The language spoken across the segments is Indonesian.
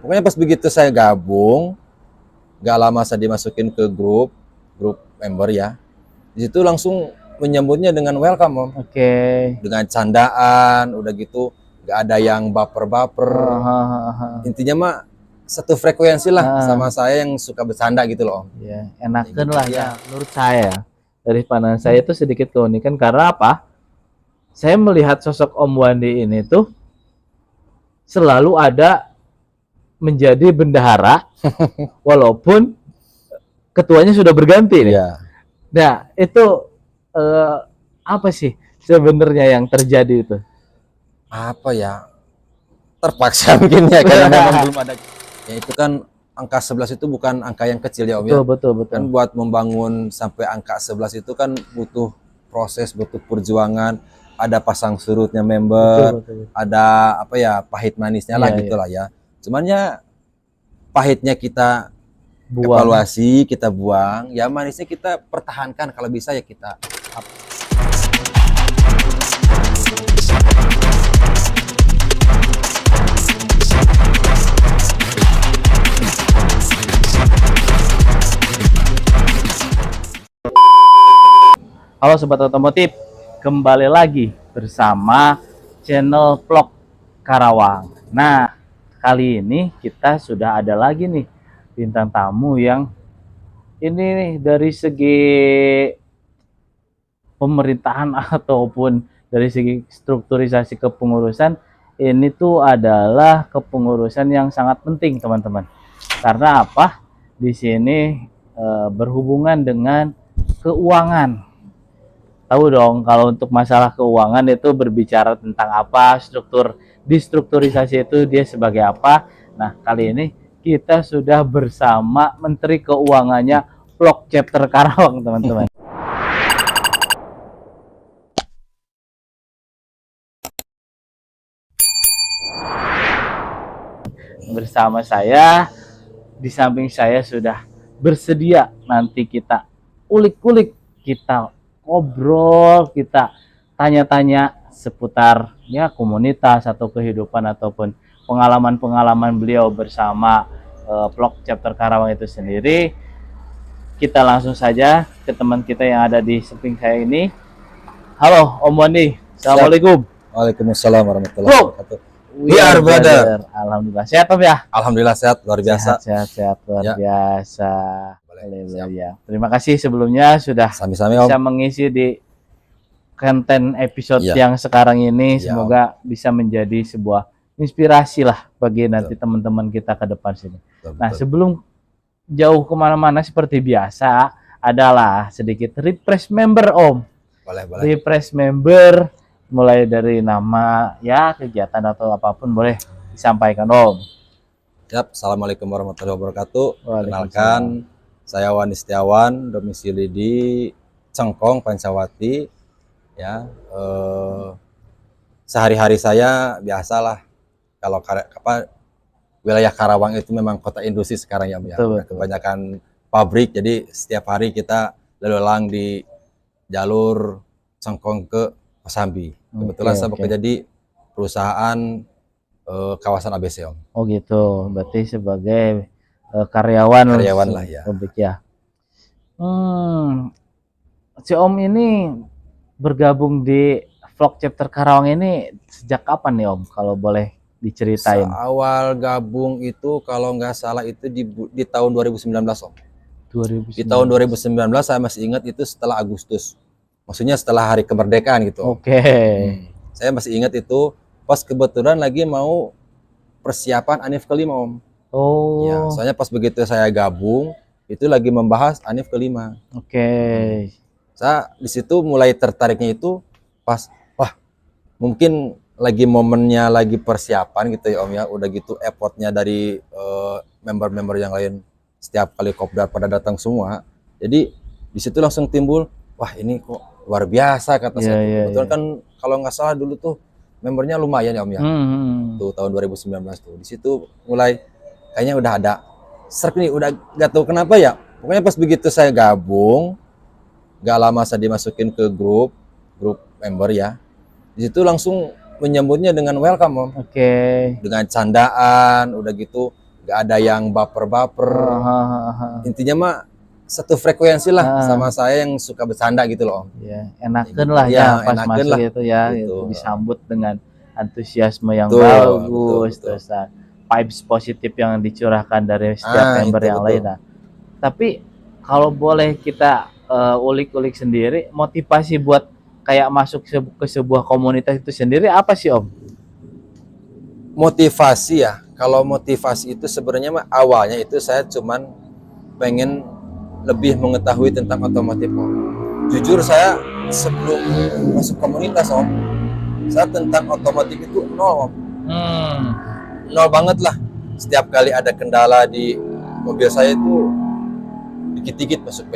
Pokoknya pas begitu saya gabung, nggak lama saya dimasukin ke grup member ya. Di situ langsung menyambutnya dengan welcome Om. Oke. Dengan candaan, udah gitu nggak ada yang baper-baper. Intinya mah satu frekuensi lah sama saya yang suka bercanda gitu loh Om. Ya, enakan gitu, lah ya. Menurut saya. Dari pandangan saya itu sedikit keunikan karena apa? Saya melihat sosok Om Wandi ini tuh selalu ada menjadi bendahara walaupun ketuanya sudah berganti nih. Ya. Nah, itu apa sih sebenarnya yang terjadi itu? Apa ya? Terpaksa mungkin ya karena memang belum ada. Ya itu kan angka 11 itu bukan angka yang kecil ya Om ya. Betul. Kan buat membangun sampai angka 11 itu kan butuh proses, butuh perjuangan, ada pasang surutnya member, betul. Ada apa ya, pahit manisnya lah gitulah ya. Cuman ya pahitnya kita evaluasi, kita buang, ya manisnya kita pertahankan, kalau bisa ya kita Halo Sobat Otomotif, kembali lagi bersama channel vlog Karawang. Nah, kali ini kita sudah ada lagi nih bintang tamu yang ini nih dari segi pemerintahan ataupun dari segi strukturisasi kepengurusan, ini tuh adalah kepengurusan yang sangat penting teman-teman. Karena apa? Di sini berhubungan dengan keuangan. Tahu dong kalau untuk masalah keuangan itu berbicara tentang apa, distrukturisasi itu dia sebagai apa. Nah, kali ini kita sudah bersama Menteri Keuangannya Vlog Chapter Karawang, teman-teman. Bersama saya, di samping saya sudah bersedia nanti kita ulik-ulik, kita ngobrol, kita tanya-tanya seputar ya komunitas atau kehidupan ataupun pengalaman-pengalaman beliau bersama vlog Chapter Karawang itu sendiri. Kita langsung saja ke teman kita yang ada di samping saya ini. Halo Om Wandi, assalamualaikum. Waalaikumsalam warahmatullahi wabarakatuh. Biar brother. Alhamdulillah sehat Om ya. Alhamdulillah sehat, luar biasa. Sehat luar biasa. Ya. Terima kasih sebelumnya sudah bisa mengisi di konten episode yang sekarang ini. Semoga bisa menjadi sebuah inspirasi lah bagi nanti teman-teman kita ke depan sini. Nah, sebelum jauh kemana-mana seperti biasa, adalah sedikit refresh member Om. Boleh. Refresh member mulai dari nama ya, kegiatan atau apapun boleh disampaikan Om. Siap. Assalamualaikum warahmatullahi wabarakatuh. Kenalkan, saya Wandi Setiawan, domisili di Cengkong, Pancawati. Ya, sehari-hari saya biasalah kalau wilayah Karawang itu memang kota industri sekarang ya, betul. Kebanyakan pabrik, jadi setiap hari kita lalu lalang di jalur Cengkong ke Kosambi. Kebetulan saya bekerja di perusahaan kawasan ABC Om. Oh gitu, berarti sebagai karyawan lah ya. Publik ya. Si Om ini bergabung di vlog Chapter Karawang ini sejak kapan nih Om? Kalau boleh diceritain. Awal gabung itu kalau nggak salah itu di tahun 2019 Om. 2019. Di tahun 2019 saya masih ingat itu setelah Agustus. Maksudnya setelah hari kemerdekaan gitu. Oke. Saya masih ingat itu pas kebetulan lagi mau persiapan ANIF kelima Om. Oh. Ya, soalnya pas begitu saya gabung itu lagi membahas ANIF kelima. Oke. Saya di situ mulai tertariknya itu pas wah mungkin lagi momennya lagi persiapan gitu ya Om ya. Udah gitu effortnya dari member-member yang lain setiap kali kopdar pada datang semua. Jadi di situ langsung timbul wah ini kok luar biasa kata saya. Kebetulan kan kalau nggak salah dulu tuh membernya lumayan ya Om ya. Tuh tahun 2019 tuh. Di situ mulai kayaknya udah ada serk nih, udah gak tahu kenapa ya. Pokoknya pas begitu saya gabung, gak lama saya dimasukin ke grup member ya. Di situ langsung menyambutnya dengan welcome Om. Oke. Dengan candaan, udah gitu nggak ada yang baper-baper. Intinya mah satu frekuensi lah sama saya yang suka bercanda gitu loh. Ya, enakan lah ya pas masuk lah. Itu ya gitu. Disambut dengan antusiasme yang bagus, terus vibes positif yang dicurahkan dari setiap member yang lain. Nah, tapi kalau boleh kita ulik-ulik sendiri, motivasi buat kayak masuk ke sebuah komunitas itu sendiri apa sih Om? Motivasi ya, kalau motivasi itu sebenarnya awalnya itu saya cuman pengen lebih mengetahui tentang otomotif Om. Jujur saya sebelum masuk komunitas Om, saya tentang otomotif itu nol Om. Nol banget lah. Setiap kali ada kendala di mobil saya itu dikit-dikit masuk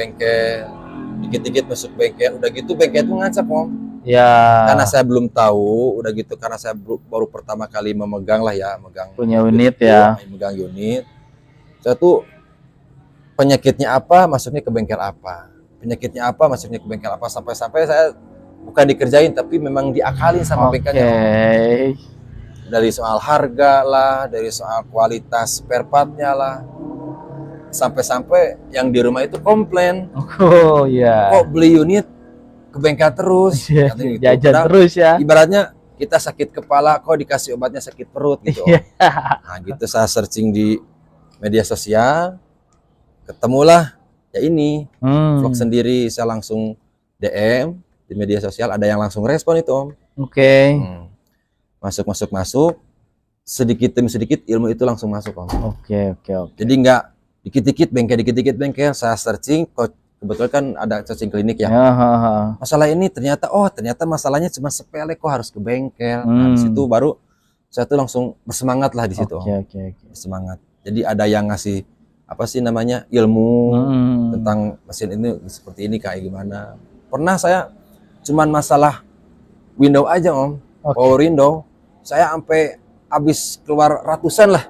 bengkel, udah gitu bengkel itu ngacak Om. Ya. Karena saya belum tahu, udah gitu karena saya baru pertama kali memegang lah ya, punya unit ya. Memegang unit. Saya tuh penyakitnya apa, masuknya ke bengkel apa. Penyakitnya apa, masuknya ke bengkel apa. Sampai-sampai saya bukan dikerjain, tapi memang diakalin sama bengkelnya. Dari soal harga lah, dari soal kualitas spare part-nya lah. Sampai-sampai yang di rumah itu komplain. Oh iya. Kok beli unit ke bengkel terus? Gitu. Jajan terus ya. Ibaratnya kita sakit kepala, kok dikasih obatnya sakit perut gitu. Nah gitu saya searching di media sosial. Ketemulah ya ini vlog sendiri, saya langsung DM di media sosial, ada yang langsung respon itu Om. Oke. Masuk sedikit demi sedikit ilmu itu langsung masuk Om. Oke. Jadi nggak dikit-dikit bengkel, saya searching, kebetulan kan ada searching klinik ya. Masalah ini ternyata masalahnya cuma sepele, kok harus ke bengkel. Nah, di situ baru saya tuh langsung bersemangat lah di situ. Oke. Bersemangat. Jadi ada yang ngasih apa sih namanya ilmu tentang mesin ini seperti ini kayak gimana. Pernah saya cuman masalah window aja Om, power window, saya sampai habis keluar ratusan lah.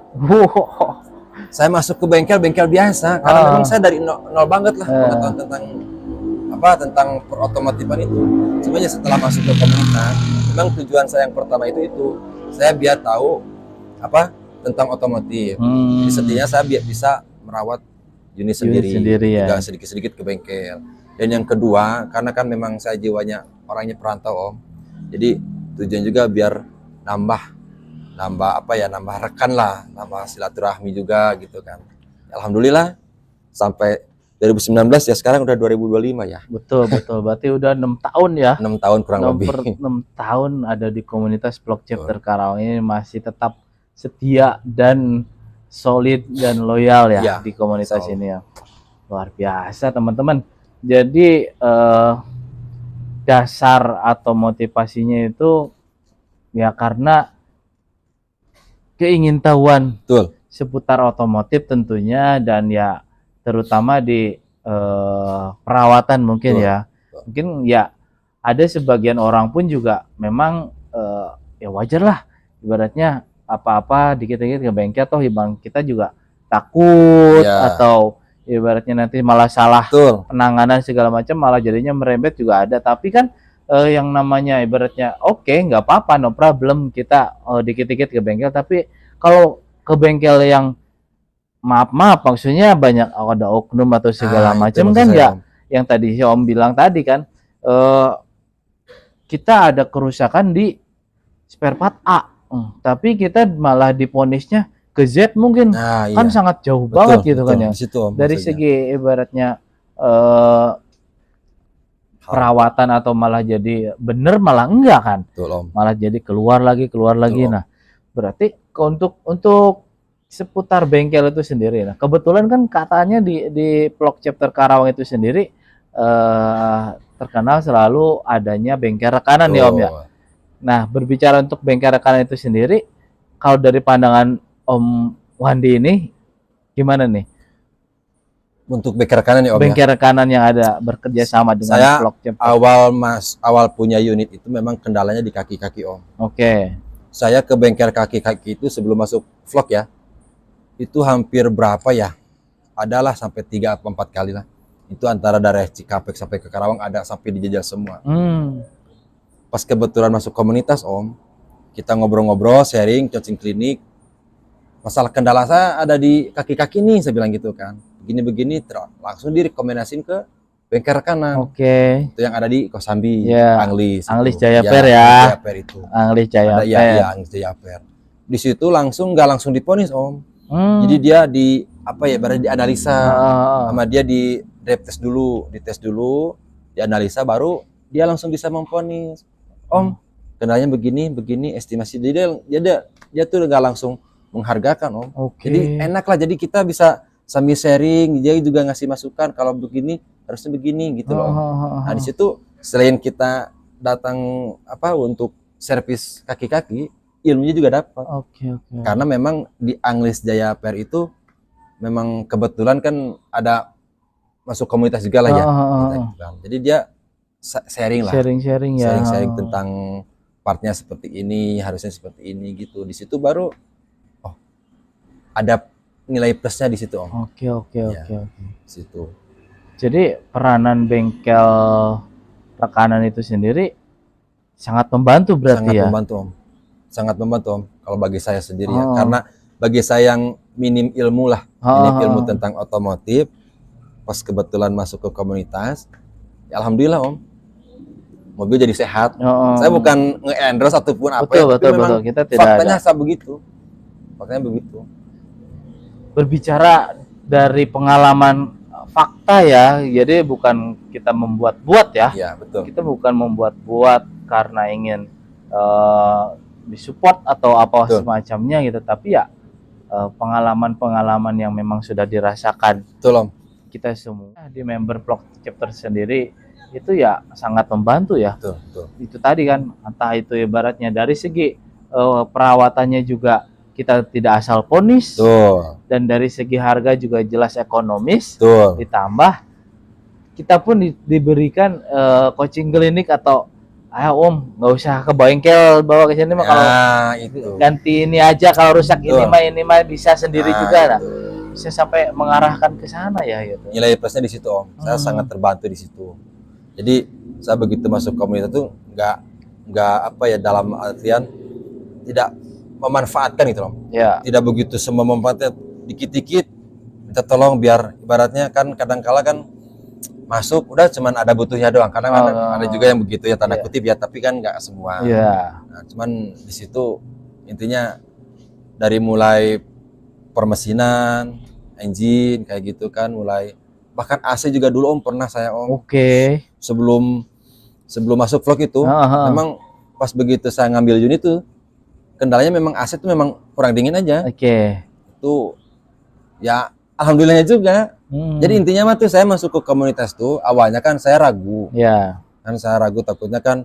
Saya masuk ke bengkel biasa karena memang saya dari nol banget lah pengetahuan tentang perotomotifan itu. Sebenarnya setelah masuk ke komunitas, memang tujuan saya yang pertama itu saya biar tahu tentang otomotif. Jadi setidaknya saya bisa merawat unit sendiri ya. Sedikit-sedikit ke bengkel. Dan yang kedua, karena kan memang saya jiwanya orangnya perantau Om. Jadi tujuan juga biar nambah rekan lah, nambah silaturahmi juga gitu kan. Alhamdulillah sampai 2019 ya, sekarang udah 2025 ya. Betul. Berarti udah 6 tahun ya. 6 tahun kurang lebih. 6 tahun ada di komunitas Vlog Chapter Karawang ini, masih tetap setia dan solid dan loyal ya di komunitas ini ya. Luar biasa teman-teman. Jadi dasar atau motivasinya itu ya karena keingintahuan seputar otomotif tentunya, dan ya terutama di perawatan mungkin ya. Mungkin ya ada sebagian orang pun juga memang ya wajar lah, ibaratnya apa-apa dikit-dikit ke bengkel, toh bang kita juga takut atau ibaratnya nanti malah salah penanganan segala macam, malah jadinya merembet juga ada. Tapi kan yang namanya ibaratnya nggak apa-apa, no problem, kita dikit-dikit ke bengkel. Tapi kalau ke bengkel yang maaf maksudnya banyak ada oknum atau segala macam kan ya, yang tadi si Om bilang tadi kan, kita ada kerusakan di spare part A, tapi kita malah diponisnya ke Z mungkin. Kan sangat jauh banget gitu kan ya. Dari segi ibaratnya perawatan atau malah jadi bener malah enggak kan. Malah jadi keluar lagi. Nah, berarti untuk seputar bengkel itu sendiri. Nah, kebetulan kan katanya di Vlog Chapter Karawang itu sendiri terkenal selalu adanya bengkel rekanan ya Om ya. Nah, berbicara untuk bengkel rekanan itu sendiri, kalau dari pandangan Om Wandi ini gimana nih? Untuk bengkel rekanan ya Om bengkel rekanan yang ada bekerja sama dengan Vlog Chapter. Awal punya unit itu memang kendalanya di kaki-kaki Om. Saya ke bengkel kaki-kaki itu sebelum masuk vlog ya, itu hampir berapa ya? Adalah sampai 3 atau 4 kali lah. Itu antara dari Cikampek sampai ke Karawang ada sampai dijajal semua. Pas kebetulan masuk komunitas Om, kita ngobrol-ngobrol, sharing, coaching klinik. masalah kendala saya ada di kaki-kaki nih, saya bilang gitu kan. Begini-begini, langsung direkomendasiin ke bengkel rekanan. Oke. Itu yang ada di Kosambi, Ya. Anglis. Anglis itu. Jaya Ya, Per ya. Jaya Per itu. Anglis Jaya Ada, Per. ya, Anglis Jaya Per. Di situ nggak langsung diponis Om. Jadi dia berarti dianalisa sama dia di dites dulu, dianalisa baru dia langsung bisa memponis. Om, kendalanya begini, estimasi. Jadi dia tuh nggak langsung menghargakan Om. Jadi enak lah. Jadi kita bisa sambil sharing, dia juga ngasih masukan kalau begini harusnya begini gitu loh Om. Nah di situ selain kita datang untuk servis kaki-kaki, ilmunya juga dapat. Karena memang di Anglis Jaya Per itu memang kebetulan kan ada masuk komunitas juga lah ya. Jadi dia sharing lah. Sharing ya. Sharing tentang partnya seperti ini, harusnya seperti ini gitu. Di situ baru ada nilai plusnya di situ Om. Oke. Situ. Jadi peranan bengkel rekanan itu sendiri sangat membantu berarti ya. Sangat membantu Om. Kalau bagi saya sendiri ya, karena bagi saya yang minim ilmu tentang otomotif, pas kebetulan masuk ke komunitas, ya alhamdulillah Om, mobil jadi sehat. Saya bukan nge-endorse ataupun apa, betul, memang kita faktanya begitu. Faktanya begitu. Berbicara dari pengalaman fakta ya, jadi bukan kita membuat-buat ya. Iya, betul. Kita bukan membuat-buat karena ingin disupport atau apa semacamnya gitu, tapi ya pengalaman-pengalaman yang memang sudah dirasakan. Betul Om. Kita semua di member Vlog Chapter sendiri itu ya sangat membantu ya. Betul. Itu tadi kan, entah itu ibaratnya dari segi perawatannya juga kita tidak asal ponis. Dan dari segi harga juga jelas ekonomis. Ditambah kita pun diberikan coaching klinik atau Om nggak usah ke bengkel bawa ke sini mah, kalau ganti ini aja, kalau rusak ini mah bisa sendiri juga lah. Bisa sampai mengarahkan ke sana ya gitu. Nilai plusnya di situ Om. Saya sangat terbantu di situ. Jadi saya begitu masuk komunitas tuh nggak dalam artian tidak memanfaatkan gitu Om. Ya. Tidak begitu semua memanfaatkan, dikit-dikit kita tolong, biar ibaratnya kan kadang-kala kan masuk udah cuman ada butuhnya doang, karena ada juga yang begitu ya, tanda kutip ya, tapi kan nggak semua. Nah, cuman di situ intinya dari mulai permesinan, engine kayak gitu kan, mulai bahkan AC juga dulu Om pernah saya Om. Sebelum masuk vlog itu memang pas begitu saya ngambil unit tuh kendalanya memang AC tuh memang kurang dingin aja. Itu ya alhamdulillahnya juga. Jadi intinya mah tuh saya masuk ke komunitas tuh awalnya kan saya ragu. Kan saya ragu, takutnya kan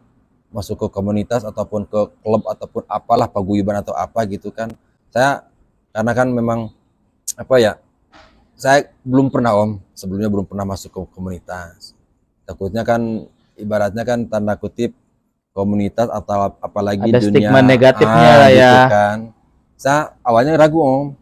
masuk ke komunitas ataupun ke klub ataupun apalah paguyuban atau apa gitu kan. Saya karena kan memang saya belum pernah Om, sebelumnya belum pernah masuk ke komunitas. Takutnya kan ibaratnya kan tanda kutip komunitas atau apalagi ada dunia stigma negatifnya lah ya. Gitu kan. Saya awalnya ragu Om.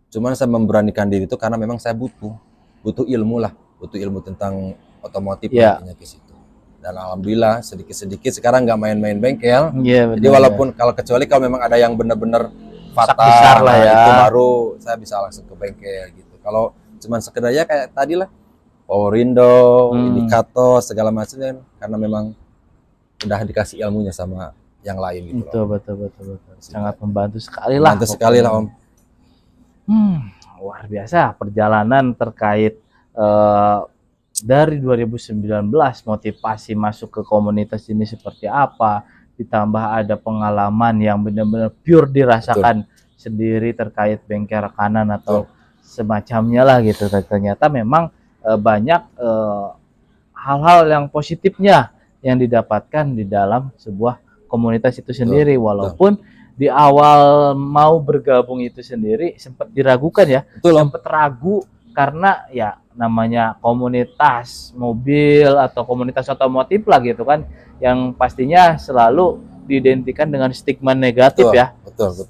Cuman saya memberanikan diri itu karena memang saya butuh ilmu lah, butuh ilmu tentang otomotif nantinya ke situ. Dan alhamdulillah sedikit-sedikit sekarang nggak main-main bengkel. Jadi walaupun kecuali kalau memang ada yang benar-benar fatal lah ya, itu baru saya bisa langsung ke bengkel gitu. Kalau cuman sekedar ya kayak tadi lah, power window, indikator segala macam kan, karena memang udah dikasih ilmunya sama yang lain gitu. Betul. Sangat membantu sekali lah. Membantu sekali lah Om. Luar biasa perjalanan terkait dari 2019 motivasi masuk ke komunitas ini seperti apa, ditambah ada pengalaman yang benar-benar pure dirasakan sendiri terkait bengkel rekanan atau semacamnya lah gitu. Ternyata memang banyak hal-hal yang positifnya yang didapatkan di dalam sebuah komunitas itu sendiri. Walaupun di awal mau bergabung itu sendiri sempat diragukan ya, sempat ragu karena ya namanya komunitas mobil atau komunitas otomotif lah gitu kan, yang pastinya selalu diidentikan dengan stigma negatif ya.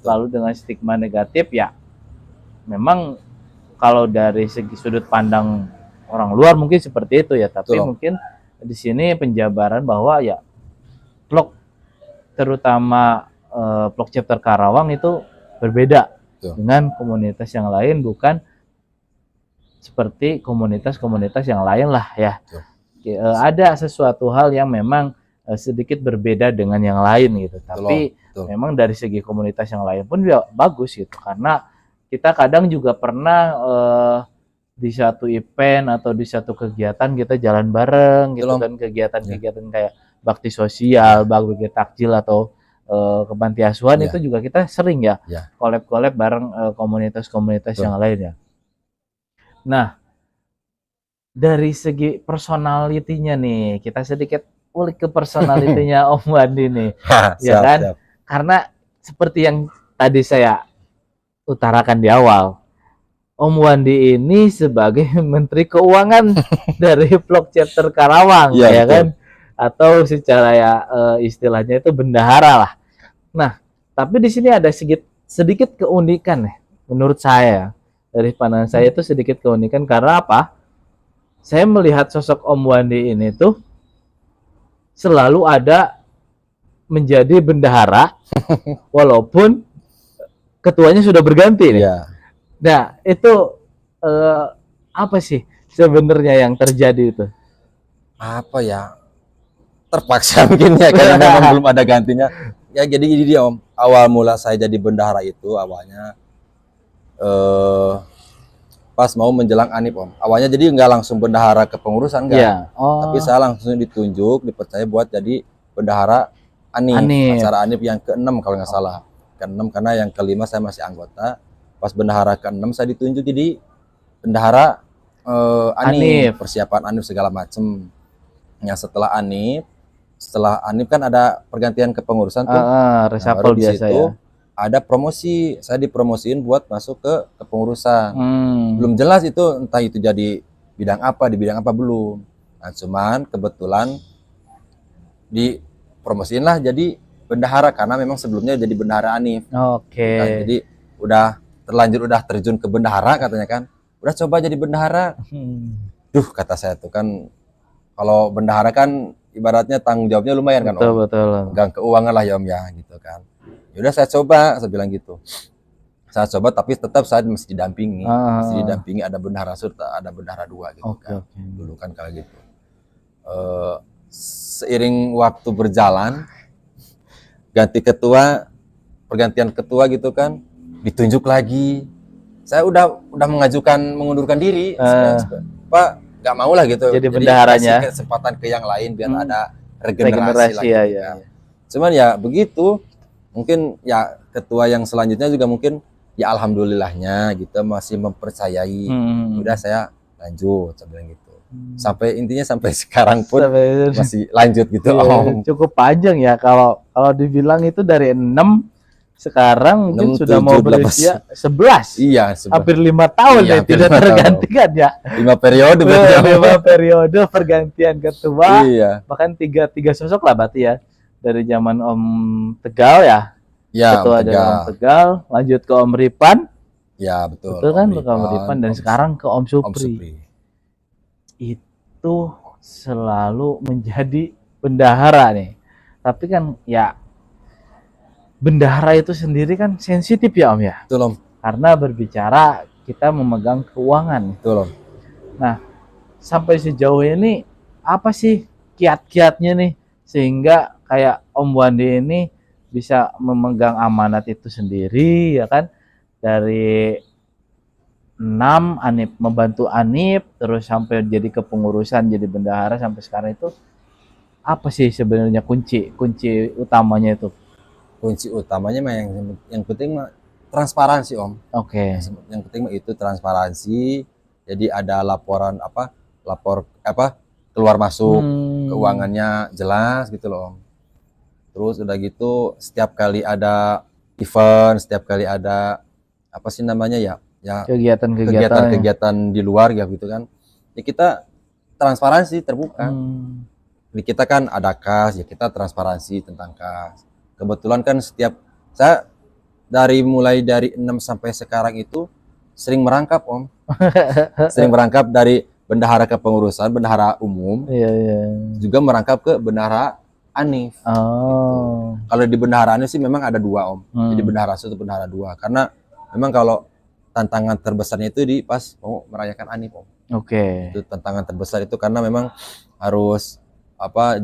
Selalu dengan stigma negatif ya. Memang kalau dari segi sudut pandang orang luar mungkin seperti itu ya, tapi mungkin di sini penjabaran bahwa ya vlog terutama Vlog Chapter Karawang itu berbeda. dengan komunitas yang lain, bukan seperti komunitas-komunitas yang lain lah ya. Ada sesuatu hal yang memang sedikit berbeda dengan yang lain gitu. Tapi memang dari segi komunitas yang lain pun ya bagus gitu, karena kita kadang juga pernah di satu event atau di satu kegiatan kita jalan bareng gitu kan, kegiatan-kegiatan kayak bakti sosial, bakti takjil atau kepanti asuhan itu juga kita sering ya collab-collab bareng komunitas-komunitas yang lain ya. Nah, dari segi personalitinya nih, kita sedikit ulik ke personalitinya Om Wandi nih, ya kan? Siap. Karena seperti yang tadi saya utarakan di awal, Om Wandi ini sebagai Menteri Keuangan dari Vlog Chapter Karawang, ya kan? Atau secara ya istilahnya itu bendahara lah. Nah, tapi di sini ada sedikit keunikan nih, menurut saya. Dari pandangan saya itu sedikit keunikan karena apa? Saya melihat sosok Om Wandi ini tuh selalu ada menjadi bendahara walaupun ketuanya sudah berganti nih. Nah, itu apa sih sebenarnya yang terjadi itu? Apa ya? Terpaksa mungkin ya, karena memang belum ada gantinya. Ya jadi gini dia Om, awal mula saya jadi bendahara itu awalnya pas mau menjelang Anip Om. Awalnya jadi nggak langsung bendahara kepengurusan enggak. Tapi saya langsung ditunjuk, dipercaya buat jadi bendahara Anip. Acara Anip yang ke-6 kalau nggak salah. Ke-6 karena yang ke-5 saya masih anggota. Pas bendahara ke-6 saya ditunjuk jadi bendahara Anip. Persiapan Anip segala macem. Yang setelah Anip kan ada pergantian kepengurusan tuh. Reshuffle biasa ya. Ada promosi, saya dipromosiin buat masuk ke kepengurusan. Belum jelas itu, entah itu jadi bidang apa, di bidang apa belum. Nah, cuman kebetulan dipromosiin lah jadi bendahara karena memang sebelumnya jadi bendahara Anip. Nah, jadi udah terjun ke bendahara katanya kan. Udah coba jadi bendahara. Duh, kata saya tuh kan, kalau bendahara kan ibaratnya tanggung jawabnya lumayan kan Om. Gang keuangan lah ya Om ya gitu kan. Yaudah saya coba, saya bilang gitu. Saya coba tapi tetap saya masih didampingi. Masih didampingi, ada bendahara surta, ada bendahara 2 gitu kan. Dulu kan kayak gitu. Seiring waktu berjalan, ganti ketua, pergantian ketua gitu kan, ditunjuk lagi. Saya udah mengajukan mengundurkan diri. Pak, nggak mau lah gitu. Jadi bendaharanya. Kasih kesempatan ke yang lain biar ada regenerasi lah. Gitu kan. Cuman ya begitu. Mungkin ya ketua yang selanjutnya juga mungkin ya alhamdulillahnya gitu masih mempercayai. Udah saya lanjut, saya bilang gitu. Sampai intinya sampai sekarang pun masih lanjut gitu Om. Cukup panjang ya kalau dibilang itu dari 6 sekarang mungkin 6, sudah 7, mau berusia 11. Iya, hampir 5 tahun ya tidak tergantikan ya. 5 periode 5 periode pergantian ketua. Bahkan tiga sosok lah berarti ya. Dari zaman Om Tegal ya. Ketua dari Om Tegal, lanjut ke Om Ripan. Ya, betul. Betul kan, ke Om Ripan dan sekarang ke Om Supri. Itu selalu menjadi bendahara nih. Tapi kan ya bendahara itu sendiri kan sensitif ya Om ya. Betul Om. Karena berbicara kita memegang keuangan. Betul Om. Nah, sampai sejauh ini apa sih kiat-kiatnya nih sehingga kayak Om Wandi ini bisa memegang amanat itu sendiri ya kan, dari 6 Anip, membantu Anip terus sampai jadi kepengurusan, jadi bendahara sampai sekarang, itu apa sih sebenarnya kunci utamanya itu? Kunci utamanya mah yang penting mah transparansi Om. Yang penting mah itu transparansi. Jadi ada laporan keluar masuk keuangannya jelas gitu loh Om. Terus udah gitu setiap kali ada event, setiap kali ada kegiatan di luar ya gitu kan. Ya kita transparansi terbuka. Di kita kan ada kas, ya kita transparansi tentang kas. Kebetulan kan saya mulai dari 6 sampai sekarang itu sering merangkap Om. Sering merangkap dari bendahara kepengurusan, bendahara umum. Juga merangkap ke bendahara Anif. Gitu. Kalau di bendahara Anif sih memang ada 2 Om. Jadi bendahara 1, bendahara 2. Karena memang kalau tantangan terbesarnya itu di pas mau merayakan ANIP Om. Oke. Itu tantangan terbesar itu karena memang harus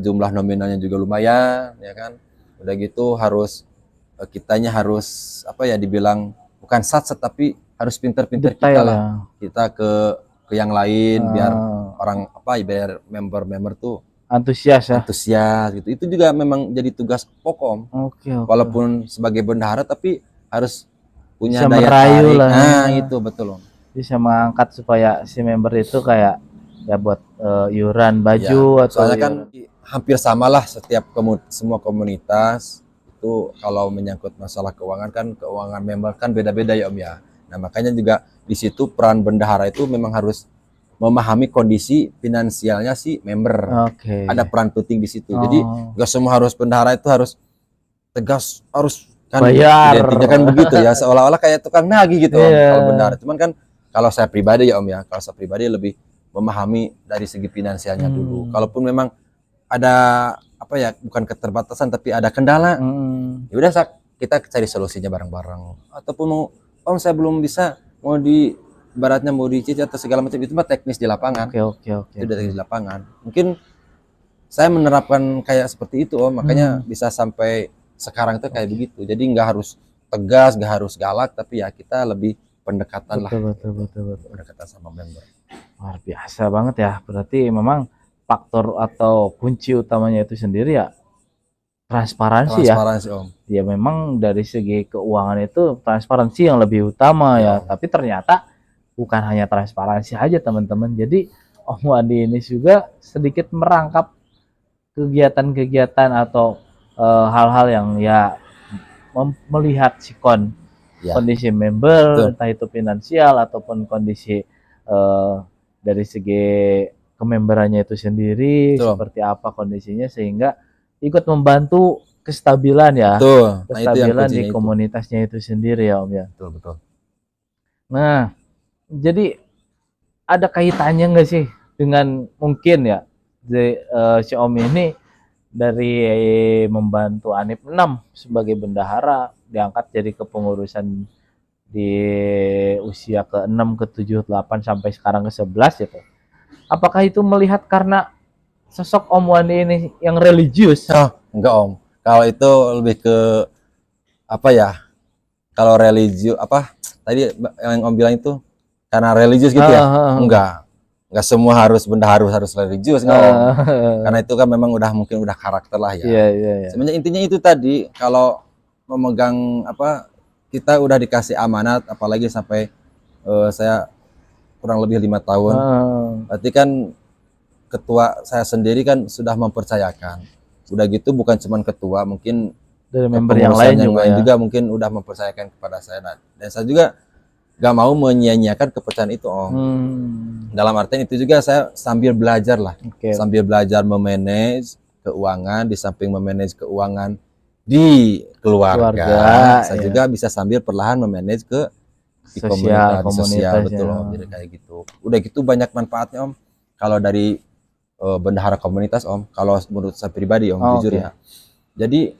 jumlah nominalnya juga lumayan ya kan. Udah gitu harus kitanya harus dibilang bukan satset tapi harus pinter-pinter kita lah. Kita ke yang lain biar orang biar member-member tuh antusias gitu. Itu juga memang jadi tugas pokok. Oke. Walaupun sebagai bendahara tapi harus punya bisa daya tarik lah. Nah, itu betul Om. Bisa mengangkat supaya si member itu kayak ya buat iuran baju atau soalnya kan hampir samalah semua komunitas itu kalau menyangkut masalah keuangan kan keuangan member kan beda-beda ya Om ya. Nah, makanya juga di situ peran bendahara itu memang harus memahami kondisi finansialnya si member. Ada peran penting di situ. Jadi nggak semua harus bendahara itu harus tegas harus kan bayar. Identiknya kan begitu ya, seolah-olah kayak tukang nagih gitu Om, kalau bendahara. Cuman kan kalau saya pribadi ya Om ya, kalau saya pribadi lebih memahami dari segi finansialnya dulu. Kalaupun memang ada bukan keterbatasan tapi ada kendala, ya udah kita cari solusinya bareng-bareng. Ataupun mau Om saya belum bisa mau baratnya mau dicicil atau segala macam itu mah teknis di lapangan. Oke. Itu teknis di lapangan. Mungkin saya menerapkan kayak seperti itu Om, makanya bisa sampai sekarang itu kayak begitu. Jadi nggak harus tegas, nggak harus galak, tapi ya kita lebih pendekatan betul. Pendekatan sama member. Luar biasa banget ya. Berarti memang faktor atau kunci utamanya itu sendiri ya transparansi ya. Om. Ya memang dari segi keuangan itu transparansi yang lebih utama ya. Tapi ternyata bukan hanya transparansi aja teman-teman. Jadi Om Wandi ini juga sedikit merangkap kegiatan-kegiatan atau hal-hal yang ya melihat sikon kondisi member, entah itu finansial ataupun kondisi dari segi kememberannya itu sendiri seperti apa kondisinya sehingga ikut membantu kestabilan ya. Kestabilan di komunitasnya itu sendiri ya Om ya. Betul. Nah, jadi ada kaitannya nggak sih dengan mungkin ya si Om ini dari membantu ANIP 6 sebagai bendahara diangkat jadi kepengurusan di usia ke-6, ke-7, 8 sampai sekarang ke-11 gitu. Apakah itu melihat karena sosok Om Wandi ini yang religius? Enggak Om. Kalau itu lebih ke kalau religius tadi yang Om bilang itu karena religius gitu ya? Enggak semua harus bendahara harus religius karena itu kan memang mungkin udah karakter lah ya. Iya. Sebenarnya intinya itu tadi kalau memegang kita udah dikasih amanat apalagi sampai saya kurang lebih 5 tahun. Berarti kan ketua saya sendiri kan sudah mempercayakan. Udah gitu bukan cuma ketua, mungkin dari member yang lain juga mungkin udah mempercayakan kepada saya. Dan saya juga gak mau menyia-nyiakan kepercayaan itu Om. Dalam artian itu juga saya sambil belajar lah. Sambil belajar memanage keuangan, di samping memanage keuangan di keluarga saya juga bisa sambil perlahan memanage di komunitas sosial betul Om. Jadi kayak gitu. Udah gitu banyak manfaatnya Om. Kalau dari bendahara komunitas Om, kalau menurut saya pribadi Om jujur ya. Jadi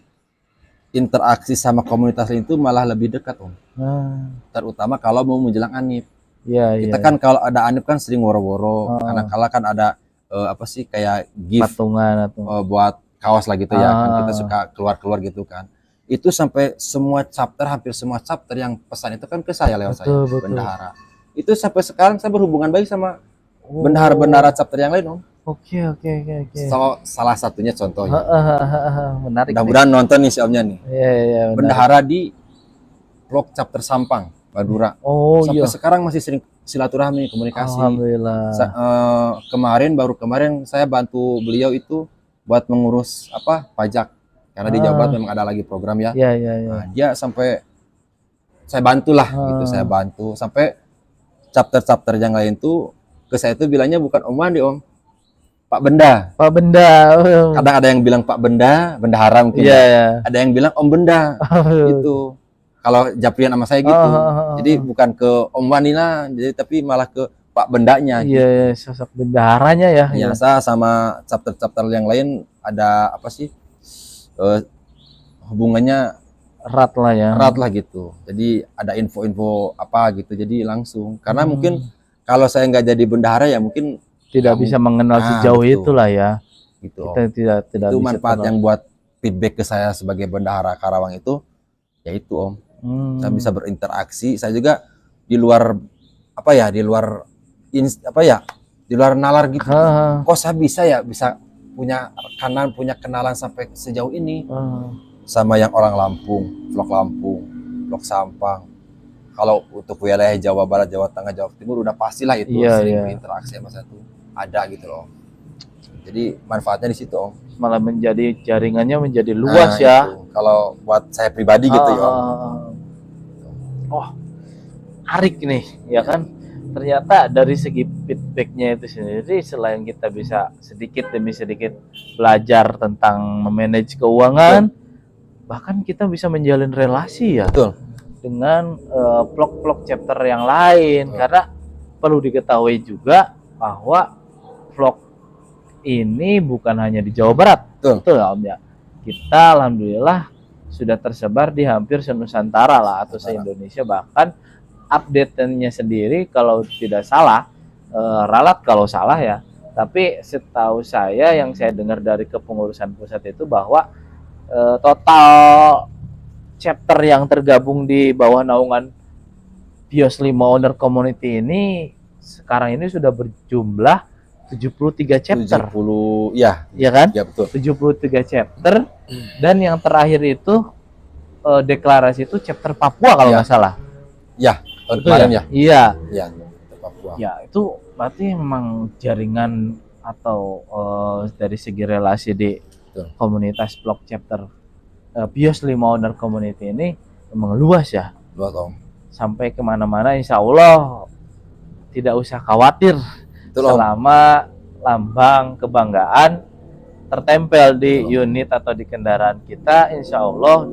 interaksi sama komunitas lain itu malah lebih dekat Om. Terutama kalau mau menjelang ANIP. Kita kan kalau ada ANIP kan sering woro-woro. Karena kan ada kayak gift patungan atau buat kaos lah gitu ya. Kan kita suka keluar-keluar gitu kan. Itu sampai hampir semua chapter yang pesan itu kan ke saya lewat saya bendahara. Itu sampai sekarang saya berhubungan baik sama bendahara-bendahara chapter yang lain Om. Oke. So, salah satunya contohnya. Menarik. Mudah-mudahan nonton nih si Omnya nih. Iya, bendahara di blok chapter Sampang, Madura. Sampai sekarang masih sering silaturahmi, komunikasi. Alhamdulillah. Baru kemarin saya bantu beliau itu buat mengurus pajak. Karena di Jawa Barat memang ada lagi program ya. Nah, dia sampai saya bantulah gitu, saya bantu sampai chapter-chapter yang lain tuh ke saya itu bilangnya bukan Om Wandi Om. Pak Benda. Kadang ada yang bilang Pak Benda, bendahara mungkin. Ada yang bilang Om Benda. Gitu. Kalau japrian sama saya gitu. Jadi bukan ke Om Wandi lah, jadi tapi malah ke Pak Bendanya. Iya, sosok bendaharanya ya. Biasa sama chapter-chapter yang lain ada hubungannya erat lah ya. Erat lah gitu. Jadi ada info-info apa gitu. Jadi langsung. Karena mungkin kalau saya nggak jadi bendahara ya mungkin tidak bisa mengenal sejauh betul. itulah ya. Gitu. Kita tidak itu bisa manfaat kenal. yang buat feedback ke saya sebagai bendahara Karawang itu, ya itu Om. Saya bisa berinteraksi. Saya juga di luar apa ya, di luar di luar nalar gitu. Kok saya bisa punya kenalan sampai sejauh ini sama yang orang Lampung, Vlog Sampang. Kalau untuk wilayah Jawa Barat, Jawa Tengah, Jawa Timur udah pastilah itu sering berinteraksi sama saya tuh ada gitu loh. Jadi manfaatnya di situ Om. Malah menjadi jaringannya menjadi luas ya. Itu. Kalau buat saya pribadi gitu ya Om. Oh, arik nih ya kan. Ternyata dari segi feedbacknya itu sendiri, selain kita bisa sedikit demi sedikit belajar tentang memanage keuangan, bahkan kita bisa menjalin relasi ya. Betul. Dengan vlog-vlog chapter yang lain. Karena perlu diketahui juga bahwa vlog ini bukan hanya di Jawa Barat. Betul Om ya. Kita alhamdulillah sudah tersebar di hampir se-Nusantara lah atau se-Indonesia, bahkan update-nya sendiri kalau tidak salah, ralat kalau salah ya, tapi setahu saya yang saya dengar dari kepengurusan pusat itu bahwa total chapter yang tergabung di bawah naungan Bios 5 Owner Community ini sekarang ini sudah berjumlah 73 chapter. 70 ya kan? Ya betul. 73 chapter dan yang terakhir itu deklarasi itu chapter Papua kalau nggak salah. Ya, tahun kemarin ya. Iya. Ya, Papua. Ya, itu berarti memang jaringan atau dari segi relasi di komunitas blog chapter Bios 5 Owner Community ini memang luas ya. Luas Om. Sampai kemana-mana insya Allah tidak usah khawatir. Betul, selama lambang kebanggaan tertempel di unit atau di kendaraan kita, insya Allah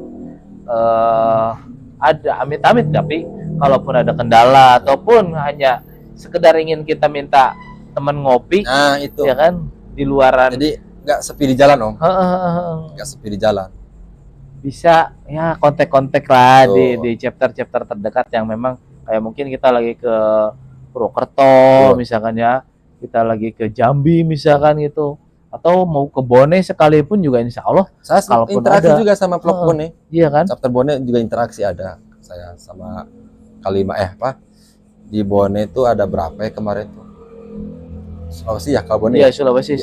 ada amit-amit, tapi kalaupun ada kendala ataupun hanya sekedar ingin kita minta teman ngopi, nah itu ya kan, di luaran, jadi nggak sepi di jalan Om. Nggak sepi di jalan, bisa ya kontak-kontak lah di chapter-chapter terdekat yang memang kayak mungkin kita lagi ke Purwokerto misalkan ya, kita lagi ke Jambi misalkan gitu, atau mau ke Bone sekalipun juga insya Allah saya interaksi ada juga sama vlog Bone. Iya kan, chapter Bone juga interaksi ada saya sama Kalimah di Bone itu ada berapa ya kemarin tuh, Sulawesi ya kalau Bone. Iya, Sulawesi.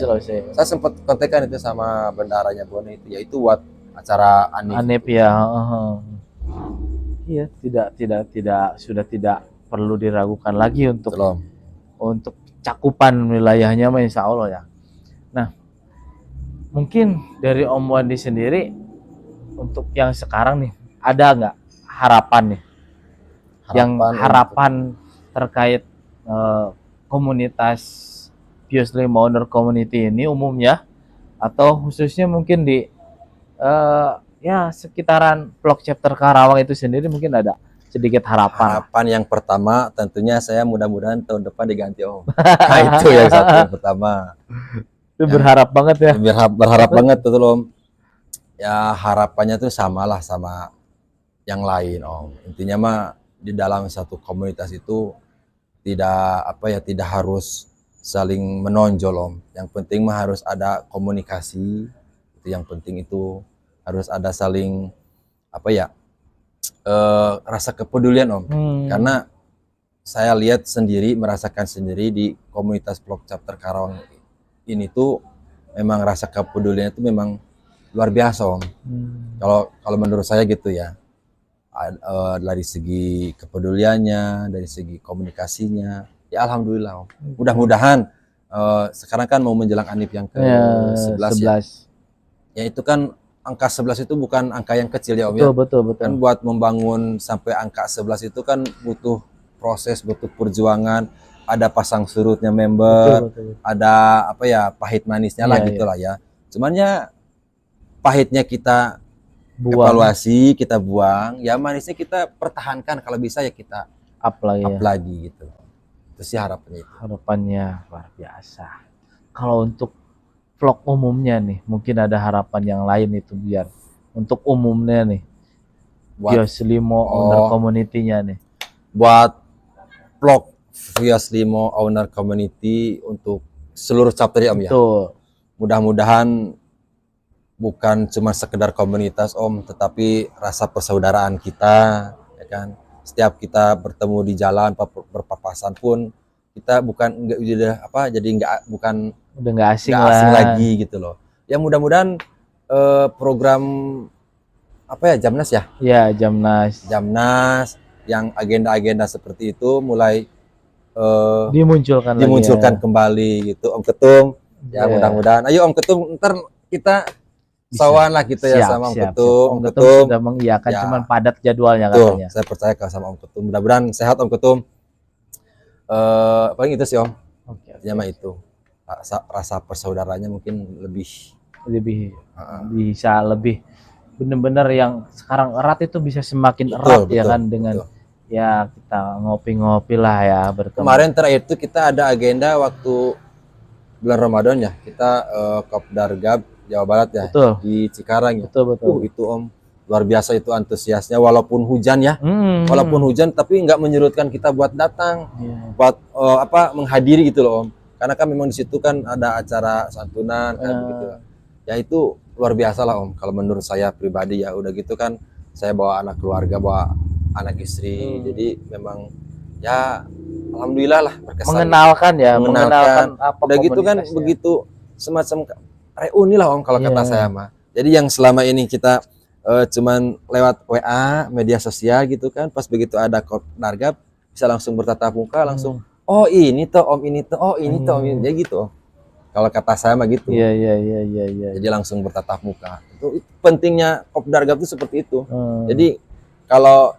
Saya sempat kontekan itu sama bendaharanya Bone itu, yaitu buat acara Anip ya. Iya, sudah tidak perlu diragukan lagi untuk cakupan wilayahnya, insya Allah ya. Nah, mungkin dari Om Wandi sendiri untuk yang sekarang nih, ada nggak harapan nih? Harapan terkait komunitas Bios 5 Owner Community ini umumnya, atau khususnya mungkin di ya sekitaran vlog chapter Karawang itu sendiri, mungkin ada sedikit harapan. Harapan yang pertama tentunya saya mudah-mudahan tahun depan diganti Om. Nah, itu yang satu yang pertama. Itu berharap banget ya. Berharap banget betul Om. Ya harapannya tuh samalah sama yang lain Om. Intinya mah di dalam satu komunitas itu tidak harus saling menonjol Om. Yang penting mah harus ada komunikasi. Itu yang penting, itu harus ada saling rasa kepedulian Om. Karena saya lihat sendiri, merasakan sendiri di komunitas vlog chapter Karawang ini tuh memang rasa kepedulian itu memang luar biasa Om. Kalau menurut saya gitu ya, dari segi kepeduliannya, dari segi komunikasinya, ya alhamdulillah Om. Mudah-mudahan sekarang kan mau menjelang Anip yang ke-11 ya. Ya itu kan angka 11 itu bukan angka yang kecil ya Om ya. Betul. Kan buat membangun sampai angka 11 itu kan butuh proses, butuh perjuangan, ada pasang surutnya member, betul. Ada pahit manisnya lah gitulah ya. Cuman ya pahitnya kita evaluasi, kita buang, ya manisnya kita pertahankan, kalau bisa ya kita up lagi gitu. Itu sih harapannya itu. Harapannya luar biasa. Kalau untuk vlog umumnya nih, mungkin ada harapan yang lain itu biar untuk umumnya nih, Vios Limo owner community-nya nih. Buat vlog Vios Limo owner community untuk seluruh chapter ya Om ya. Betul. Mudah-mudahan bukan cuma sekedar komunitas Om, tetapi rasa persaudaraan kita, ya kan. Setiap kita bertemu di jalan berpapasan pun kita bukan bukan udah nggak asing lagi gitu loh. Ya mudah-mudahan program apa ya, Jamnas ya? Ya, Jamnas yang agenda-agenda seperti itu mulai dimunculkan kembali gitu Om Ketum. Ya mudah-mudahan. Ayo Om Ketum, ntar kita sawan lah kita ya sama Om Ketum. Om Ketum sudah mengiyakan, cuman padat jadwalnya katanya. Saya percaya sama Om Ketum. Mudah-mudahan sehat Om Ketum. Paling itu sih Om. Ya mah itu. Rasa persaudaranya mungkin lebih bisa lebih benar-benar yang sekarang erat itu bisa semakin erat ya kan, dengan ya kita ngopi-ngopi lah ya bertemu. Kemarin terakhir itu kita ada agenda waktu bulan Ramadan ya, kita Kopdargab Jawa Barat ya. Betul. Di Cikarang ya. Betul. Itu Om luar biasa itu antusiasnya, walaupun hujan ya. Walaupun hujan tapi nggak menyurutkan kita buat datang. Buat menghadiri gitu loh Om. Karena kan memang di situ kan ada acara santunan kan begitu. Ya itu luar biasa lah Om. Kalau menurut saya pribadi ya, udah gitu kan saya bawa anak keluarga, bawa anak istri. Jadi memang ya alhamdulillah lah berkesan. Mengenalkan apa udah gitu kan ya. Begitu semacam reuni lah Om kalau kata saya mah. Jadi yang selama ini kita cuman lewat WA, media sosial gitu kan, pas begitu ada Kopdargab bisa langsung bertatap muka, langsung oh ini tuh Om, ini tuh, oh ini tuh Om, ini. Ya gitu. Kalau kata saya mah gitu. Iya. Jadi langsung bertatap muka. Itu pentingnya Kopdargab itu seperti itu. Jadi kalau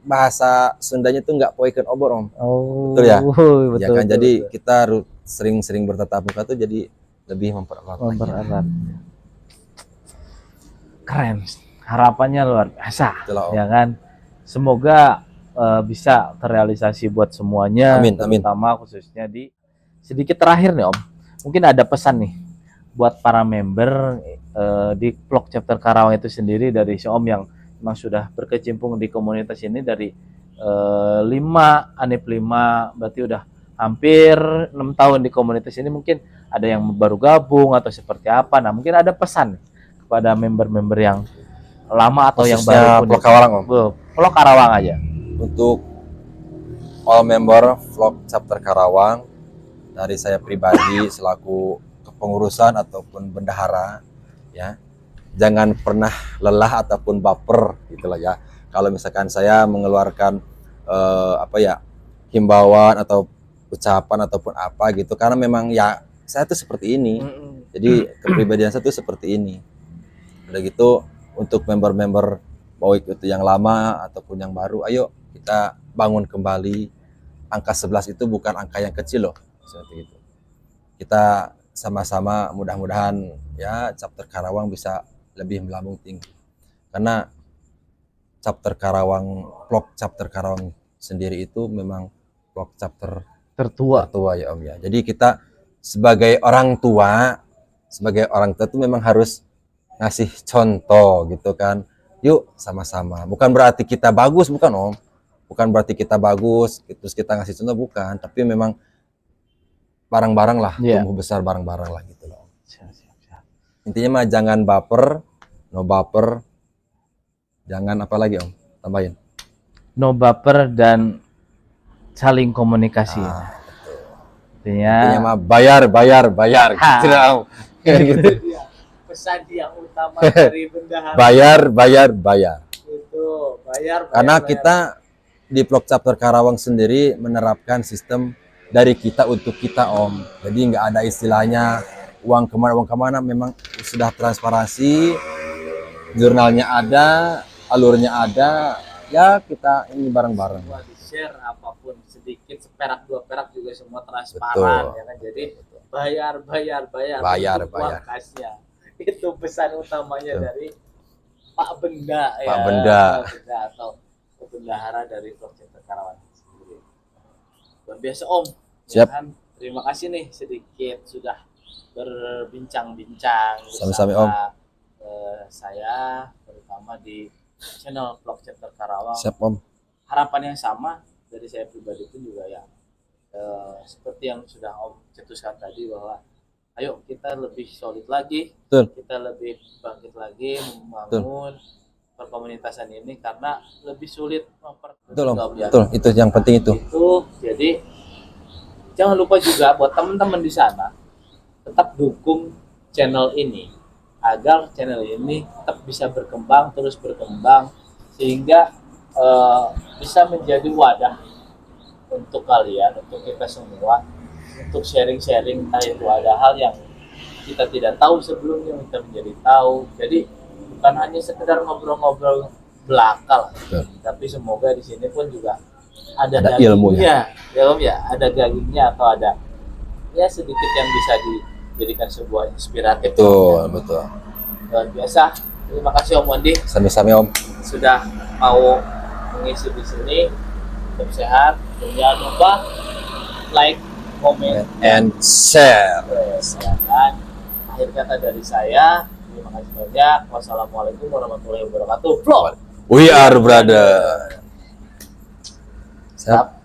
bahasa Sundanya tuh nggak poiken obor Om. Betul ya? Betul, ya kan. Jadi kita sering-sering bertatap muka tuh jadi lebih mempererat. Keren. Harapannya luar biasa. Ya kan. Semoga bisa terrealisasi buat semuanya. Amin. Terutama khususnya di sedikit terakhir nih Om. Mungkin ada pesan nih buat para member di vlog chapter Karawang itu sendiri, dari si Om yang memang sudah berkecimpung di komunitas ini dari 5 berarti udah hampir 6 tahun di komunitas ini. Mungkin ada yang baru gabung atau seperti apa. Nah, mungkin ada pesan kepada member-member yang lama atau yang baru pun. Vlog Karawang Om. Vlog Karawang aja. Untuk all member vlog chapter Karawang, dari saya pribadi selaku kepengurusan ataupun bendahara ya, jangan pernah lelah ataupun baper gitulah ya. Kalau misalkan saya mengeluarkan himbauan atau ucapan ataupun apa gitu, karena memang ya saya tuh seperti ini. Jadi kepribadian saya tuh seperti ini. Udah gitu untuk member-member baik itu yang lama ataupun yang baru, ayo kita bangun kembali. Angka 11 itu bukan angka yang kecil loh. Seperti itu. Kita sama-sama mudah-mudahan ya chapter Karawang bisa lebih melambung tinggi. Karena vlog chapter Karawang sendiri itu memang vlog chapter tertua ya Om ya. Jadi kita sebagai orang tua itu memang harus ngasih contoh gitu kan. Yuk sama-sama. Bukan berarti kita bagus, bukan Om. Bukan berarti kita bagus terus kita ngasih contoh, bukan, tapi memang bareng-bareng lah, tumbuh besar bareng-bareng lah gitu loh. Intinya mah jangan baper, no baper. Jangan apa lagi Om? Tambahin. No baper dan saling komunikasi. Intinya mah bayar. Gitu Om. Gitu. Pesan yang utama dari bendahara. Bayar. Itu, bayar. Karena kita di vlog chapter Karawang sendiri menerapkan sistem dari kita untuk kita Om. Jadi nggak ada istilahnya uang kemana, memang sudah transparansi, jurnalnya ada, alurnya ada, ya kita ini bareng-bareng. Share apapun sedikit, seperak 2 perak juga semua transparan. Ya kan? Jadi bayar. Kasnya. Itu pesan utamanya dari Pak Benda ya. Pak Benda atau bendahara dari vlog chapter Karawang sendiri. Luar biasa Om. Siap. Ya kan? Terima kasih nih sedikit sudah berbincang-bincang sama-sama Om. Saya terutama di channel Vlog Chapter Karawang. Siap Om. Harapan yang sama dari saya pribadi pun juga ya, seperti yang sudah Om cetuskan tadi, bahwa ayo kita lebih solid lagi, Betul. kita lebih bangkit lagi membangun perkomunitasan ini, karena lebih sulit Betul Om. Betul, itu yang penting itu. Jadi jangan lupa juga buat teman-teman di sana tetap dukung channel ini agar channel ini tetap bisa berkembang, terus berkembang, sehingga bisa menjadi wadah untuk kalian, untuk kita semua, untuk sharing-sharing. Entah itu ada hal yang kita tidak tahu sebelumnya, kita menjadi tahu. Jadi bukan hanya sekedar ngobrol-ngobrol belaka, tapi semoga di sini pun juga ada ilmunya, ya Om ya, ada gagingnya, atau ada ya sedikit yang bisa dijadikan sebuah inspiratif. Betul. Luar biasa. Terima kasih Om Mondi. Sami-sami Om. Sudah mau mengisi di sini. Tetap sehat. Jangan lupa like, comment, and share. Dan akhir kata dari saya, terima kasih banyak. Wassalamualaikum warahmatullahi wabarakatuh. Vlog. We are brother. Siap.